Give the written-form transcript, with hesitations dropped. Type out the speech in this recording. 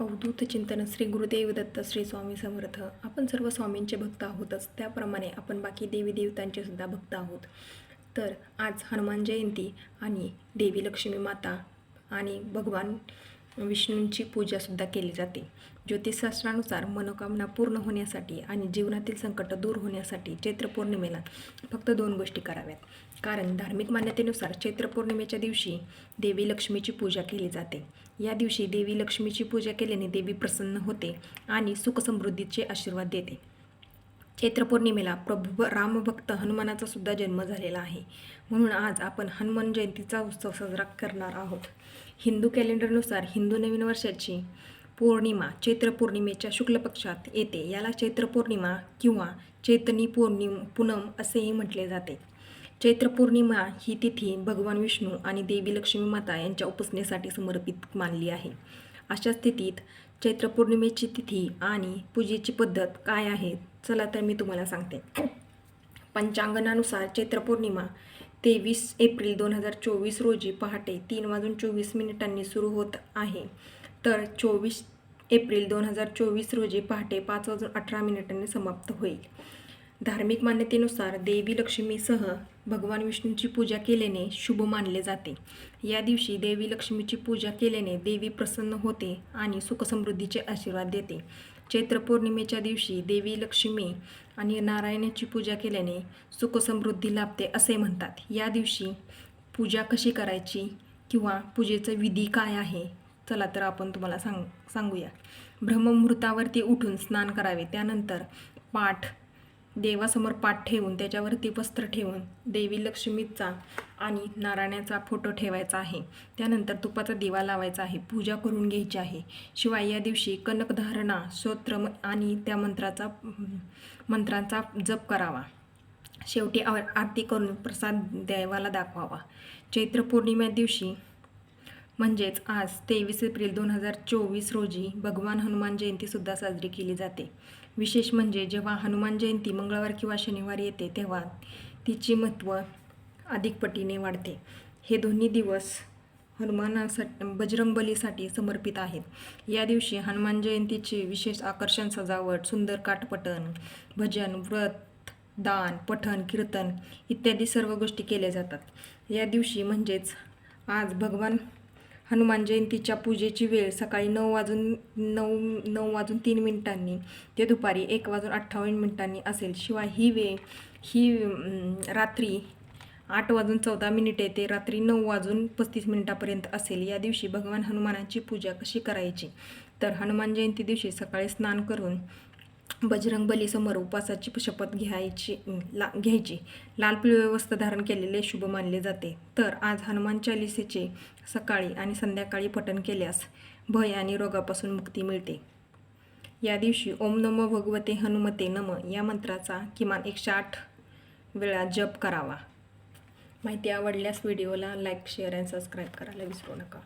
अवधूत चिंतन श्री गुरुदेव दत्त श्री स्वामी समर्थ. आपण सर्व स्वामींचे भक्त आहोतच, त्याप्रमाणे आपण बाकी देवी देवतांचे सुद्धा भक्त आहोत. तर आज हनुमान जयंती आणि देवी लक्ष्मी माता आणि भगवान विष्णूंची पूजासुद्धा केली जाते. ज्योतिषशास्त्रानुसार मनोकामना पूर्ण होण्यासाठी आणि जीवनातील संकट दूर होण्यासाठी चैत्र पौर्णिमेला फक्त 2 गोष्टी कराव्यात. कारण धार्मिक मान्यतेनुसार चैत्र पौर्णिमेच्या दिवशी देवी लक्ष्मीची पूजा केली जाते. या दिवशी देवी लक्ष्मीची पूजा केल्याने देवी प्रसन्न होते आणि सुखसमृद्धीचे आशीर्वाद देते. चैत्र पौर्णिमेला प्रभू रामभक्त हनुमानाचा सुद्धा जन्म झालेला आहे. म्हणून आज आपण हनुमान जयंतीचा उत्सव साजरा करणार आहोत. हिंदू कॅलेंडरनुसार हिंदू नवीन वर्षाची पौर्णिमा चैत्र पौर्णिमेच्या शुक्ल पक्षात येते. याला चैत्र पौर्णिमा किंवा चैतनी पूनम असेही म्हटले जाते. चैत्र पौर्णिमा ही तिथी भगवान विष्णू आणि देवी लक्ष्मी माता यांच्या उपासनेसाठी समर्पित मानली आहे. अशा स्थितीत चैत्र पौर्णिमेची तिथी आणि पूजेची पद्धत काय आहे, चला तर मी तुम्हाला सांगते. पंचांगणानुसार चैत्र पौर्णिमा 23 एप्रिल 2024 रोजी पहाटे 3:24 सुरू होत आहे, तर 24 एप्रिल 2024 रोजी पहाटे 5:18 समाप्त होईल. धार्मिक मान्यतेनुसार देवी लक्ष्मीसह भगवान विष्णूंची पूजा केल्याने शुभ मानले जाते. या दिवशी देवी लक्ष्मीची पूजा केल्याने देवी प्रसन्न होते आणि सुखसमृद्धीचे आशीर्वाद देते. चैत्र पौर्णिमेच्या दिवशी देवी लक्ष्मी आणि नारायणाची पूजा केल्याने सुखसमृद्धी लाभते असे म्हणतात. या दिवशी पूजा कशी करायची किंवा पूजेचा विधी काय आहे, चला तर आपण तुम्हाला सांगूया. ब्रह्ममुहूर्तावरती उठून स्नान करावे. त्यानंतर देवासमोर पाठ ठेवून त्याच्यावरती वस्त्र ठेवून देवी लक्ष्मीचा आणि नारायणाचा फोटो ठेवायचा आहे. त्यानंतर तुपाचा दिवा लावायचा आहे. पूजा करून घ्यायची आहे. शिवाय या दिवशी कनकधारणा स्तोत्र आणि त्या मंत्रांचा जप करावा. शेवटी आरती करून प्रसाद देवाला दाखवावा. चैत्र पौर्णिमे दिवशी म्हणजेच आज 23 एप्रिल 2024 रोजी भगवान हनुमान जयंतीसुद्धा साजरी केली जाते. विशेष म्हणजे जेव्हा हनुमान जयंती मंगळवार किंवा शनिवारी येते तेव्हा तिचे महत्त्व अधिक पटीने वाढते. हे दोन्ही दिवस हनुमानासाठी बजरंगबलीसाठी समर्पित आहेत. या दिवशी हनुमान जयंतीचे विशेष आकर्षण, सजावट, सुंदर काठपठण, भजन, व्रत, दान, पठण, कीर्तन इत्यादी सर्व गोष्टी केल्या जातात. या दिवशी म्हणजेच आज भगवान हनुमान जयंतीच्या पूजेची वेळ सकाळी 9:03 ते दुपारी 1:58 असेल. शिवाय ही वेळ रात्री 8:14 ते रात्री 9:35 असेल. या दिवशी भगवान हनुमानाची पूजा कशी करायची, तर हनुमान जयंती दिवशी सकाळी स्नान करून बजरंगबलीसमोर उपवासाची शपथ घ्यायची. लाल पिवळे वस्त्र धारण केलेले शुभ मानले जाते. तर आज हनुमान चालिसेचे सकाळी आणि संध्याकाळी पठण केल्यास भय आणि रोगापासून मुक्ती मिळते. या दिवशी ओम नमो भगवते हनुमते नम या मंत्राचा किमान 108 वेळा जप करावा. माहिती आवडल्यास व्हिडिओला लाईक, शेअर आणि सबस्क्राईब करायला विसरू नका.